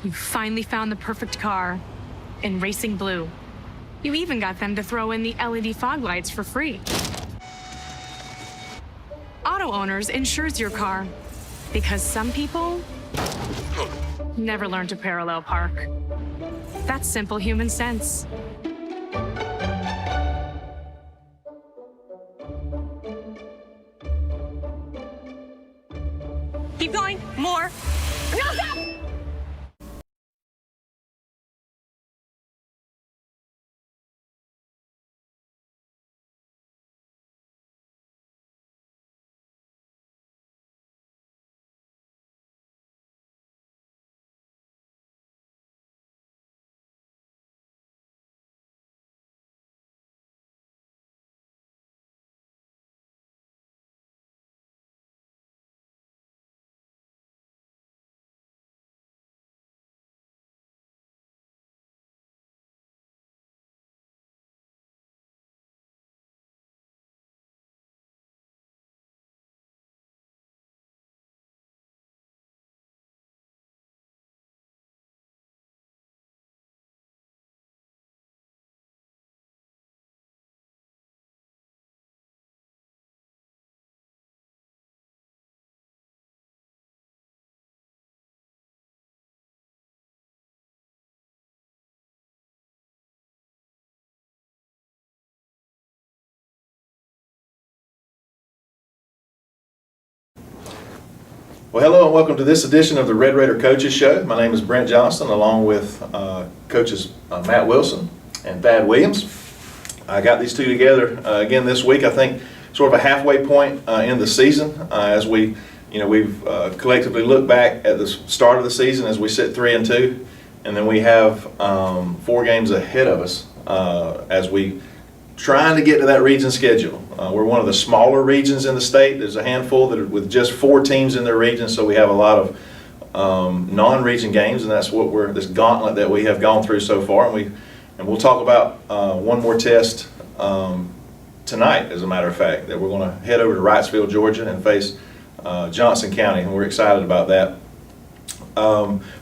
You finally found the perfect car in racing blue. You even got them to throw in the LED fog lights for free. Auto Owners insures your car because some people never learn to parallel park. That's simple human sense. Keep going. More. No, stop! Well, hello and welcome to this edition of the Red Raider Coaches Show. My name is Brent Johnston, along with coaches Matt Wilson and Thad Williams. I got these two together again this week. I think sort of a halfway point in the season as we've collectively looked back at the start of the season as we sit 3-2, and then we have 4 games ahead of us as we trying to get to that region schedule. We're one of the smaller regions in the state. There's a handful that are with just 4 teams in their region, so we have a lot of non-region games, and that's what this gauntlet that we have gone through so far. And we'll talk about one more test tonight, as a matter of fact, that we're going to head over to Wrightsville, Georgia, and face Johnson County, and we're excited about that.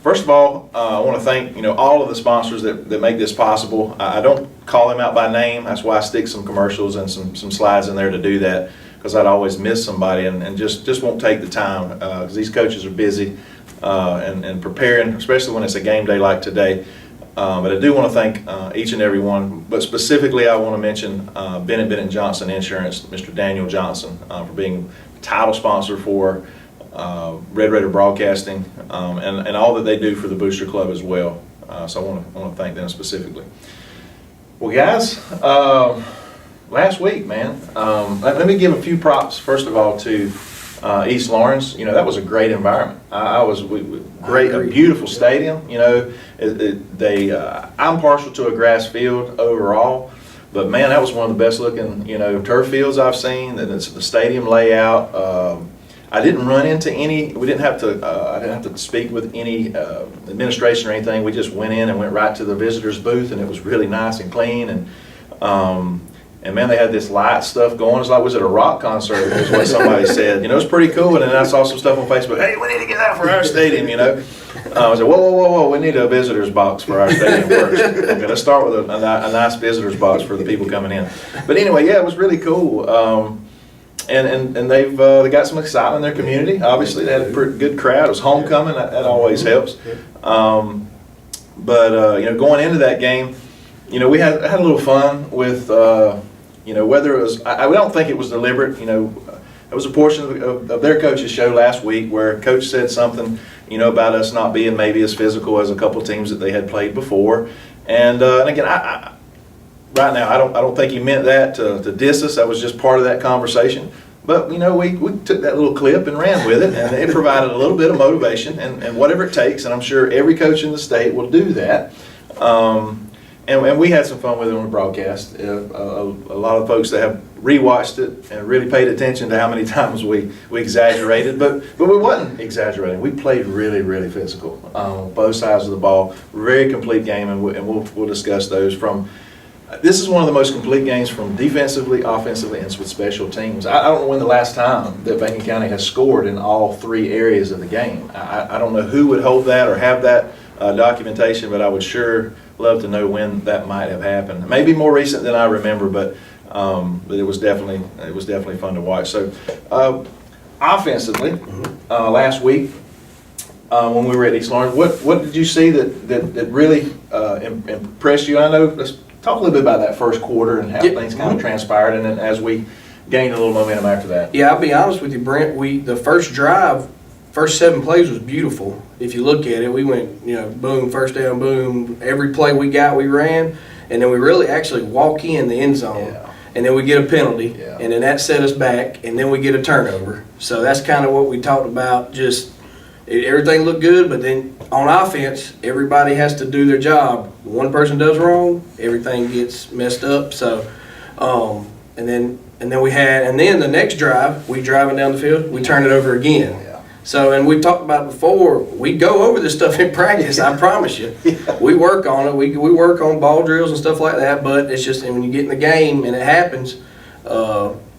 First of all, I want to thank all of the sponsors that make this possible. I don't call them out by name. That's why I stick some commercials and some slides in there to do that, because I'd always miss somebody and just won't take the time because these coaches are busy and preparing, especially when it's a game day like today. But I do want to thank each and every one. But specifically, I want to mention Bennett Johnson Insurance, Mr. Daniel Johnson, for being title sponsor for Red Raider Broadcasting, and all that they do for the Booster Club as well. So I want to thank them specifically. Well, guys, last week, man, let me give a few props first of all to East Lawrence. That was a great environment. A beautiful stadium. I'm partial to a grass field overall. But man, that was one of the best looking, turf fields I've seen. And it's the stadium layout. I didn't run into any. We didn't have to. I didn't have to speak with any administration or anything. We just went in and went right to the visitors booth, and it was really nice and clean. And man, they had this light stuff going. It's like was it a rock concert? Is what somebody said. It's pretty cool. And then I saw some stuff on Facebook. Hey, we need to get that for our stadium. I said, whoa, we need a visitors box for our stadium first. Okay, let's start with a nice visitors box for the people coming in. But anyway, yeah, it was really cool. And they got some excitement in their community. Obviously, they had a pretty good crowd. It was homecoming. That always helps. But going into that game, we had a little fun with whether it was. I don't think it was deliberate. It was a portion of their coach's show last week where Coach said something about us not being maybe as physical as a couple of teams that they had played before. And again, right now, I don't think he meant that to diss us. That was just part of that conversation. But we took that little clip and ran with it, and it provided a little bit of motivation and whatever it takes. And I'm sure every coach in the state will do that. And we had some fun with it on the broadcast. A lot of folks that have rewatched it and really paid attention to how many times we exaggerated, but we wasn't exaggerating. We played really, really physical on both sides of the ball. Very complete game, and we'll discuss those from. This is one of the most complete games from defensively, offensively, and with special teams. I don't know when the last time that Bacon County has scored in all 3 areas of the game. I don't know who would hold that or have that documentation, but I would sure love to know when that might have happened. Maybe more recent than I remember, but it was definitely fun to watch. So offensively, last week when we were at East Lawrence, what did you see that really impressed you? I know, let's talk a little bit about that first quarter and how things kind of transpired, and then as we gained a little momentum after that. Yeah, I'll be honest with you, Brent. The first drive, first 7 plays was beautiful. If you look at it, we went, boom, first down, boom. Every play we got, we ran, and then we really actually walk in the end zone. Yeah. And then we get a penalty, Yeah. and then that set us back, and then we get a turnover. So that's kind of what we talked about. Just everything looked good, but then on offense, everybody has to do their job. One person does wrong, everything gets messed up. So, and then the next drive, we driving down the field, we turn it over again. Yeah. So, and we talked about it before, we go over this stuff in practice, I promise you. Yeah. We work on it, we work on ball drills and stuff like that, but it's just, and when you get in the game and it happens,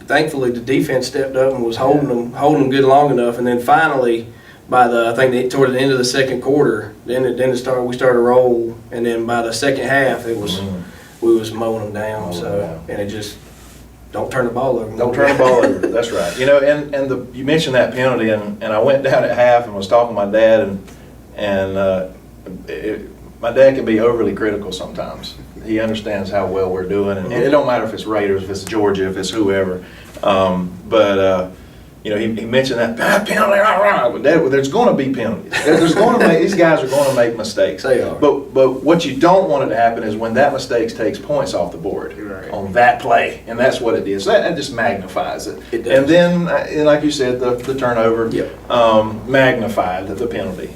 thankfully the defense stepped up and was holding them good long enough, and then finally, toward the end of the second quarter, we started to roll, and then by the second half, we was mowing them down, and it just, don't turn the ball over. Don't turn the ball over. That's right. You mentioned that penalty, and I went down at half and was talking to my dad, and my dad can be overly critical sometimes. He understands how well we're doing, and it don't matter if it's Raiders, if it's Georgia, if it's whoever. He mentioned that penalty. But there's going to be penalties. These guys are going to make mistakes. They are. But what you don't want it to happen is when that mistake takes points off the board on that play, and that's what it is. So that just magnifies it. It does. And then, like you said, the turnover magnified the penalty.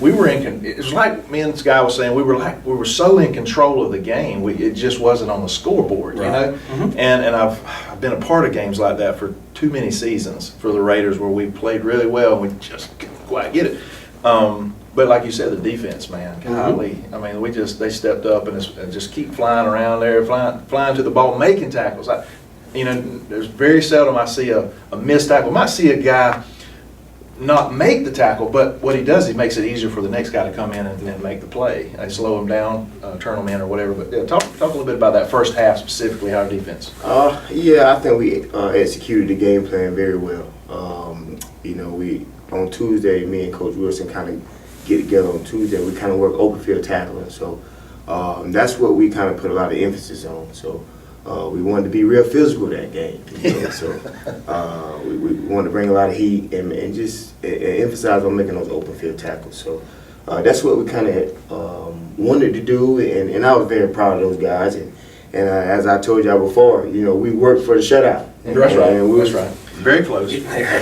We were it was like me and Sky was saying, we were so in control of the game, it just wasn't on the scoreboard, Right. Mm-hmm. And I've been a part of games like that for too many seasons for the Raiders where we played really well and we just couldn't quite get it. But like you said, the defense, man, golly, I mean, they stepped up and just keep flying around there, flying to the ball, making tackles. There's very seldom I see a missed tackle. I might see a guy not make the tackle, but what he does, he makes it easier for the next guy to come in and then make the play. They slow him down, turn him in or whatever. But talk a little bit about that first half, specifically our defense. I think we executed the game plan very well. We on Tuesday, me and Coach Wilson kind of get together on Tuesday. We kind of work open field tackling, so that's what we kind of put a lot of emphasis on. So we wanted to be real physical that game, so we wanted to bring a lot of heat and just emphasize on making those open field tackles. So that's what we kind of wanted to do, and I was very proud of those guys. And as I told y'all before, we worked for the shutout. That's right. Very close.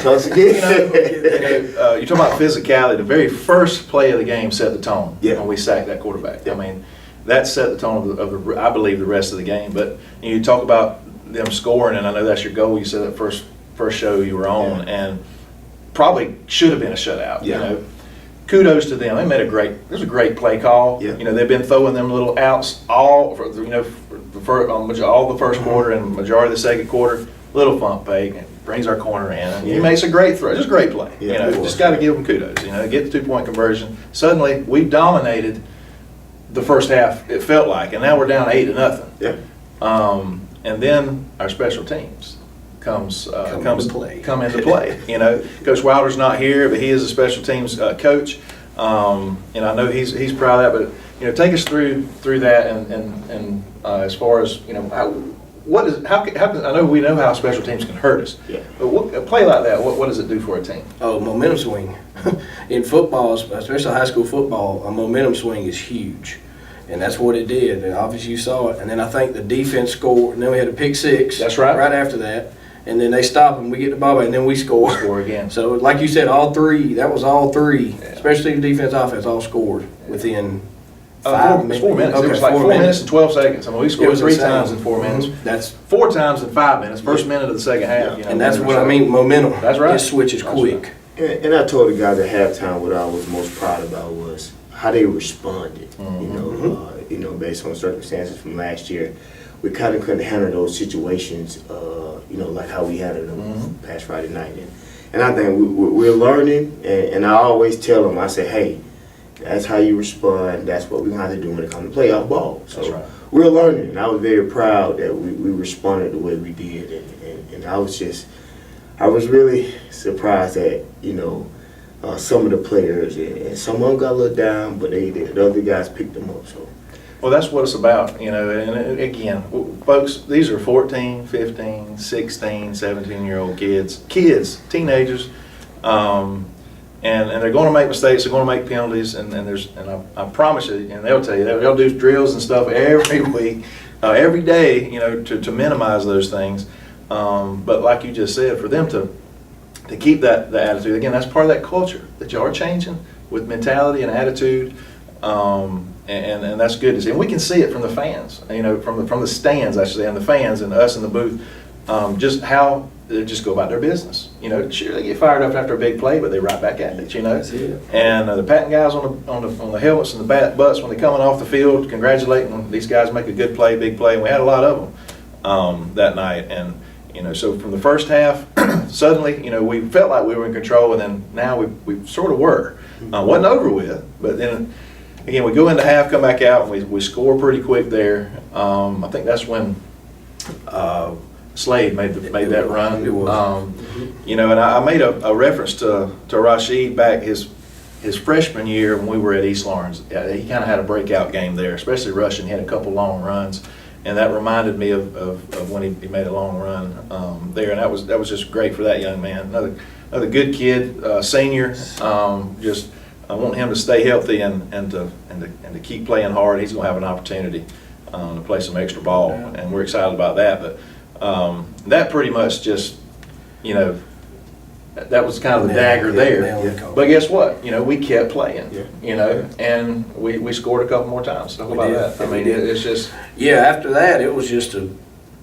Close again. You're talking about physicality. The very first play of the game set the tone when we sacked that quarterback. Yeah. I mean, that set the tone of I believe, the rest of the game. But you talk about them scoring, and I know that's your goal. You said that first show you were on, and probably should have been a shutout. Yeah. Kudos to them. They made it was a great play call. Yeah. They've been throwing them little outs all for all the first quarter and majority of the second quarter. Little funk fake and brings our corner in. And he makes a great throw. Just a great play. Yeah, Just got to give them kudos. Get the 2-point conversion. Suddenly we dominated the first half. It felt like, and now we're down 8-0. Yeah. And then our special teams come into play. Coach Wilder's not here, but he is a special teams coach, and I know he's proud of that. But take us through that, and as far as how I know we know how special teams can hurt us. Yeah. But a play like that, what does it do for a team? Oh, momentum swing. In football, especially high school football, a momentum swing is huge. And that's what it did. And obviously you saw it. And then I think the defense scored, and then we had a pick six. That's right. Right after that. And then they stop and we get the ball back, and then we score. Score again. So like you said, all three, especially the defense, offense, all scored within 5 minutes. 4 minutes. Okay, It was like 4 minutes and 12 seconds. I mean, we scored 3 times in 4 minutes. That's 4 times in 5 minutes. First minute of the second half. and that's what I mean, momentum. That's right. It switches quick. Right. And I told the guys at halftime what I was most proud about was how they responded. Based on circumstances from last year, we kind of couldn't handle those situations. Like how we handled them past Friday night. And I think we're learning, and I always tell them, I say, hey, that's how you respond. That's what we're going to have to do when it comes to playoff ball. So That's right. we're learning, and I was very proud that we responded the way we did. And I was really surprised that, some of the players, and some of them got a little down, but the other guys picked them up. So. Well, that's what it's about, and again, folks, these are 14, 15, 16, 17-year-old kids, teenagers, and they're going to make mistakes, they're going to make penalties, and I promise you, and they'll tell you, they'll do drills and stuff every week, every day, to minimize those things. But like you just said, for them to keep the attitude, again, that's part of that culture that you are changing with mentality and attitude. And that's good to see. And we can see it from the fans, from the stands, I should say, and the fans and us in the booth, just how they just go about their business. Sure, they get fired up after a big play, but they right back at it, That's it. And the patting guys on the helmets and the butts when they're coming off the field, congratulating them. These guys make a good play, big play, and we had a lot of them that night. And so from the first half, suddenly, we felt like we were in control, and then now we sort of were. Wasn't over with, but then. Again, we go into half, come back out, and we score pretty quick there. I think that's when Slade made that run. It was. And I made a reference to Rashid back his freshman year when we were at East Lawrence. He kind of had a breakout game there, especially rushing. He had a couple long runs, and that reminded me of when he made a long run there. And that was just great for that young man. Another good kid, senior. I want him to stay healthy and to keep playing hard. He's going to have an opportunity to play some extra ball, and we're excited about that. But that pretty much just, that was kind of the dagger there. But guess what? We kept playing. And we scored a couple more times. Talk about that. I mean, it's just. Yeah, after that, it was just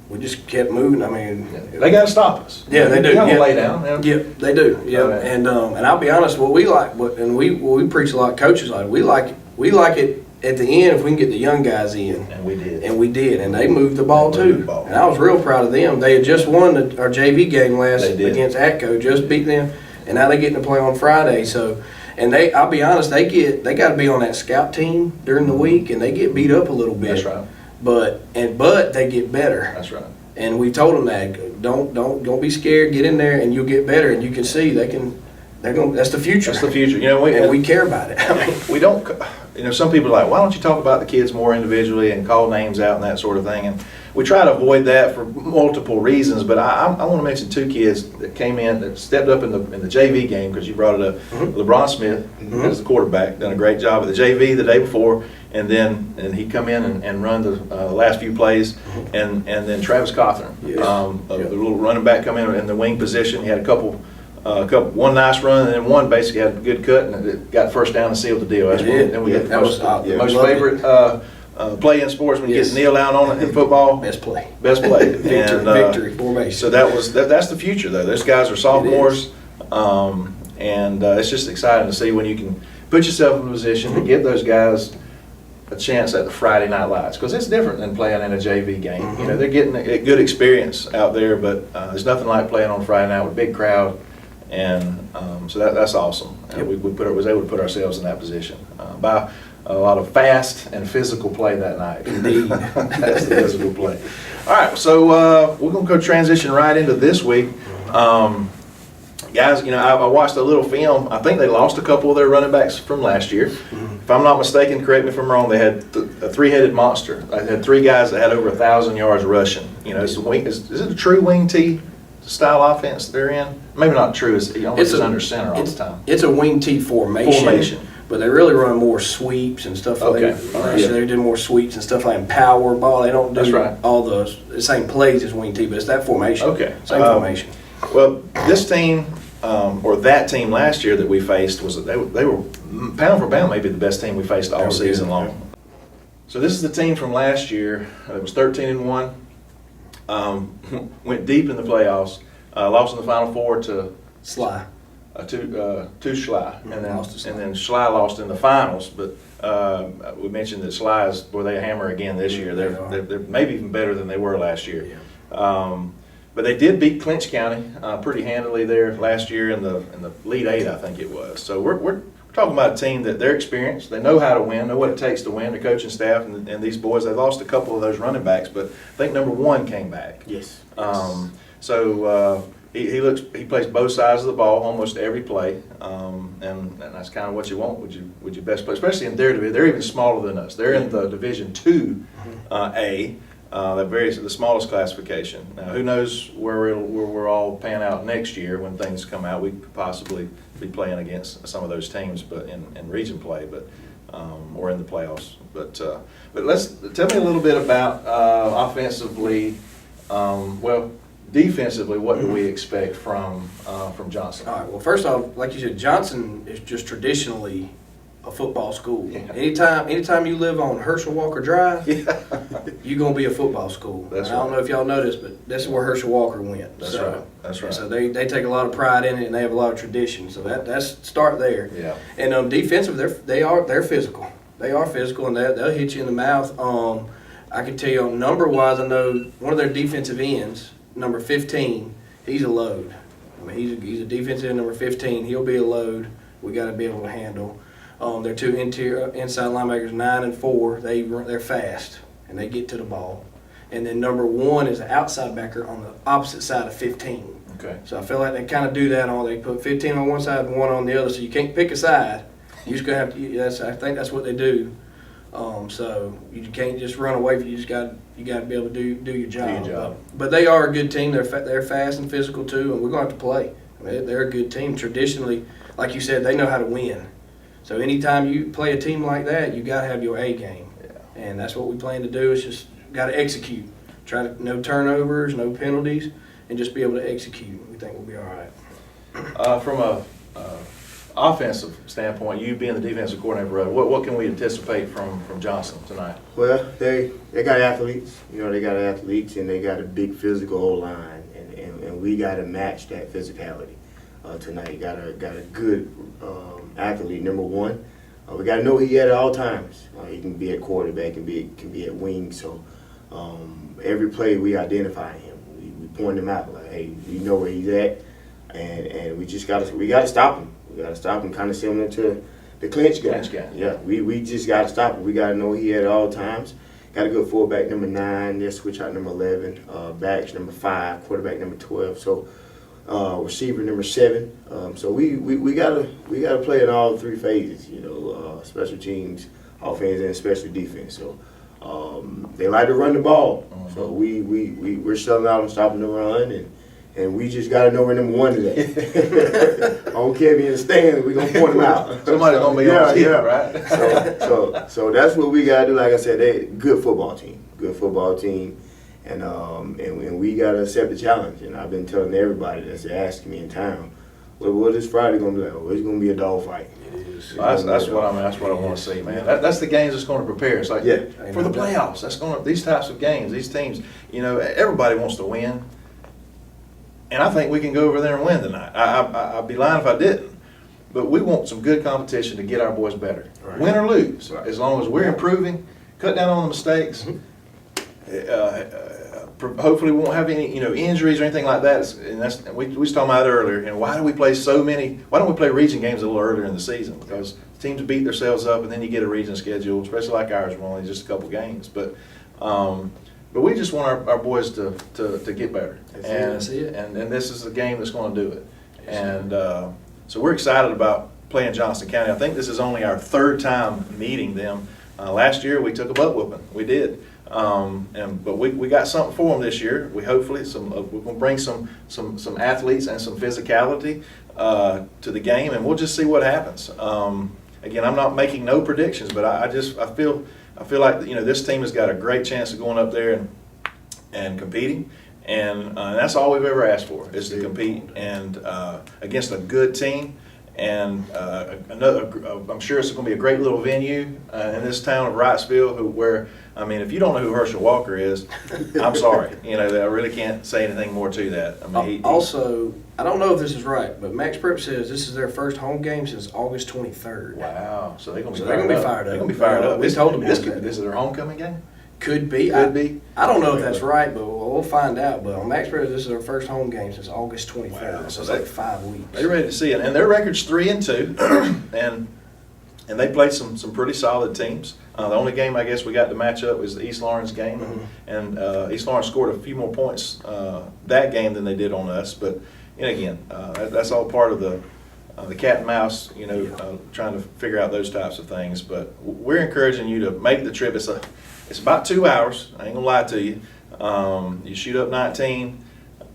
we just kept moving. I mean, they got to stop us. Yeah, they do. They got to Yeah. lay down. Yeah, they do. Yeah, Okay. and I'll be honest. What we like, and we preach a lot. Coaches like we like it at the end if we can get the young guys in. And we did. And they moved the ball They moved too. the ball. And I was real proud of them. They had just won our JV game last They did. against Atco, just beat them, and now they're getting to play on Friday. So, and I'll be honest, they got to be on that scout team during the week, and they get beat up a little bit. That's right. But they get better. That's right. And we told them that don't be scared. Get in there, and you'll get better. And you can see they're going. That's the future. That's the future. And we care about it. I mean, we don't, some people are like, why don't you talk about the kids more individually and call names out and that sort of thing? And we try to avoid that for multiple reasons, but I want to mention two kids that came in, that stepped up in the JV game, because you brought it up. LeBron Smith, as the quarterback, done a great job at the JV the day before, and he come in and run the last few plays, and then Travis Cawthorn, the little running back, come in the wing position. He had a couple, one nice run, and then one basically had a good cut, and it got first down and sealed the deal. That's when we get the most favorite play in sports, when you get the kneel down on it in football. Best play. Victory formation. So that's the future, though. Those guys are sophomores, and it's just exciting to see when you can put yourself in a position to give those guys a chance at the Friday Night Lights, because it's different than playing in a JV game. They're getting a good experience out there, but there's nothing like playing on Friday night with a big crowd, and so that's awesome. And we was able to put ourselves in that position by a lot of fast and physical play that night. Indeed. That's the physical play. All right, so we're going to go transition right into this week. Guys, I watched a little film. I think they lost a couple of their running backs from last year. If I'm not mistaken, correct me if I'm wrong, they had a three-headed monster. They had three guys that had over 1,000 yards rushing. Is it a true wing T style offense they're in? Maybe not true. It's under center all the time. It's a wing T formation. But they really run more sweeps and stuff like that. They do more sweeps and stuff like power ball. They don't do all the same plays as wing T, but it's that formation. Okay. Same formation. Well, this team, or that team last year that we faced, they were pound for pound maybe the best team we faced all season long. So this is the team from last year. It was 13-1. Went deep in the playoffs. Lost in the Final Four to Sly. To Schley, and then Schley. Schley lost in the finals. But we mentioned that Schley is, boy, they hammer again this year. They're maybe even better than they were last year. But they did beat Clinch County pretty handily there last year in the Elite Eight, I think it was. So we're talking about a team that they're experienced. They know how to win, know what it takes to win. The coaching staff and these boys, they lost a couple of those running backs, but I think number 1 came back. Yes. He plays both sides of the ball almost every play, and that's kind of what you want with your best play, especially in their division. They're even smaller than us. They're in the Division II A. The smallest classification. Now, who knows where we're all pan out next year when things come out? We could possibly be playing against some of those teams, but in region play, or in the playoffs. But tell me a little bit about offensively. Defensively, what do we expect from Johnson? All right. Well, first off, like you said, Johnson is just traditionally a football school. Yeah. Anytime you live on Herschel Walker Drive, you're gonna be a football school. That's I don't right. know if y'all know this, but that's where Herschel Walker went. That's right. That's right. So they take a lot of pride in it, and they have a lot of tradition. So that's start there. Yeah. And defensive, they're physical. They are physical, and they'll hit you in the mouth. I can tell you number wise, I know one of their defensive ends, number 15, he's a load. I mean, he's a defensive end, number 15. He'll be a load. We got to be able to handle. Their 2 inside linebackers, 9 and 4. They're fast and they get to the ball. And then number 1 is an outside backer on the opposite side of 15. Okay. So I feel like they kind of do that They put 15 on one side and 1 on the other. So you can't pick a side. You just gonna have to. I think that's what they do. So you can't just run away. You got to be able to do your job. Do your job. But they are a good team. They're fast and physical too, and we're going to have to play. I mean, they're a good team. Traditionally, like you said, they know how to win. So anytime you play a team like that, you got to have your A game. Yeah. And that's what we plan to do. Is just got to execute. Try to no turnovers, no penalties, and just be able to execute. We think we'll be all right. From a offensive standpoint, you being the defensive coordinator, what can we anticipate from Johnson tonight? Well, they got athletes. They got athletes, and they got a big physical O-line, and we got to match that physicality tonight. Got a good athlete, number 1. We got to know he at all times. He can be at quarterback, can be at wing. So every play we identify him. We point him out like, hey, we know where he's at, and we got to stop him. We got to stop him, kind of similar to the Clinch guy. Yeah, we just got to stop him. We got to know he at all times. Got a good fullback, number 9. They'll switch out number 11. Backs, number 5. Quarterback, number 12. So receiver, number 7. So we gotta play in all 3 phases. Special teams, offense, and special defense. So they like to run the ball. Mm-hmm. So we're shutting out and stopping the run, and we just got to know where number 1 is at. I don't care if he in the stands, we're going to point him out. Somebody's going to be on his hip, right? So that's what we got to do. Like I said, they good football team. And we got to accept the challenge. And I've been telling everybody that's asking me in town, what is Friday going to be like? Oh, it's going to be a dogfight. It is. Well, that's what I want to see, man. That's the games that's going to prepare us. Like for the playoffs, these types of games, these teams. Everybody wants to win. And I think we can go over there and win tonight. I'd be lying if I didn't. But we want some good competition to get our boys better. Right. Win or lose. Right. As long as we're improving, cut down on the mistakes. Hopefully we won't have any injuries or anything like that. And we was talking about it earlier. And why don't we play region games a little earlier in the season? Because teams beat themselves up, and then you get a region schedule, especially like ours, we're only just a couple games. But we just want our boys to get better. That's it. And this is the game that's going to do it. And so we're excited about playing Johnston County. I think this is only our 3rd time meeting them. Last year we took a butt whooping. We did. But we got something for them this year. We're going to bring some athletes and some physicality to the game, and we'll just see what happens. Again, I'm not making no predictions, but I feel like this team has got a great chance of going up there and competing, and that's all we've ever asked for is to compete and against a good team. And I'm sure it's going to be a great little venue in this town of Wrightsville, where if you don't know who Herschel Walker is, I'm sorry. I really can't say anything more to that. Also, I don't know if this is right, but Max Prep says this is their first home game since August 23rd. Wow! So they're going to be fired up. They're going to be fired up. We told them this is their homecoming game. Could be. Could be. I don't know if that's right, but we'll find out. But on Max Perez, this is our first home game since August 23rd. Wow. So it's like 5 weeks. They're ready to see it, and their record's 3-2, and they played some pretty solid teams. The only game I guess we got to match up was the East Lawrence game, and East Lawrence scored a few more points that game than they did on us. But again, that's all part of the cat and mouse, trying to figure out those types of things. But we're encouraging you to make the trip. It's about 2 hours. I ain't gonna lie to you. You shoot up 19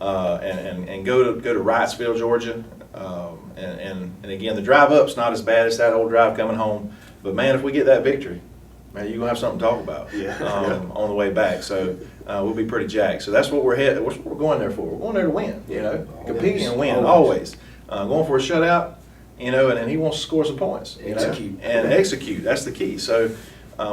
and go to Wrightsville, Georgia. And again, the drive up's not as bad as that old drive coming home. But man, if we get that victory, man, you're gonna have something to talk about on the way back. So we'll be pretty jacked. So that's what we're headed. That's what we're going there for. We're going there to win. Competing and win always. Going for a shutout. And then he wants to score some points. Execute. That's the key. So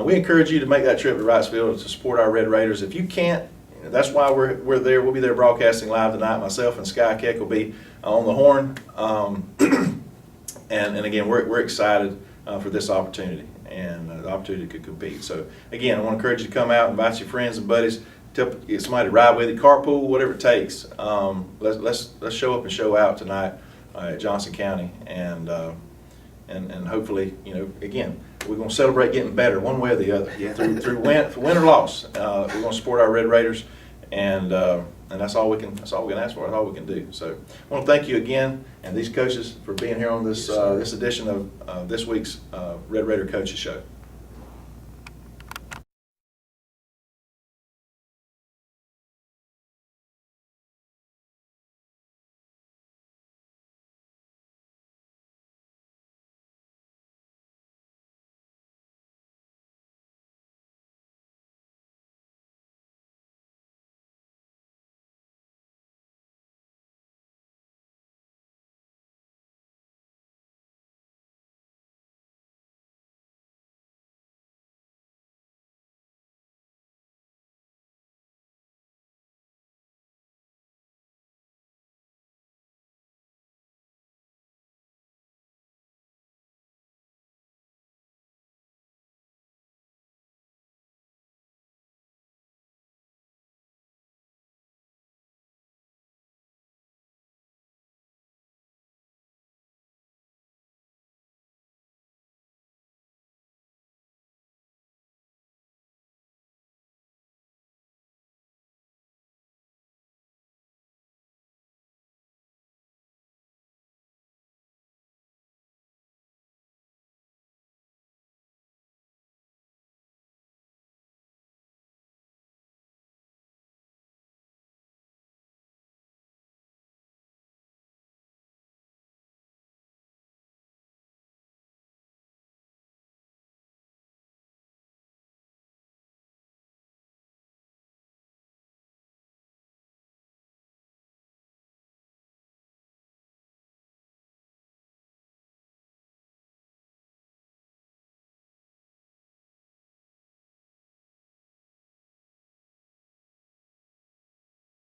we encourage you to make that trip to Wrightsville to support our Red Raiders. If you can't, that's why we're there. We'll be there broadcasting live tonight. Myself and Sky Keck will be on the horn. And again, we're excited for this opportunity and the opportunity to compete. So again, I want to encourage you to come out, invite your friends and buddies, get somebody to ride with you, carpool, whatever it takes. Let's show up and show out tonight at Johnson County, and hopefully, again, we're going to celebrate getting better one way or the other. Through win or loss, we're going to support our Red Raiders, and that's all we can ask for. That's all we can do. So I want to thank you again and these coaches for being here on this edition of this week's Red Raider Coaches Show.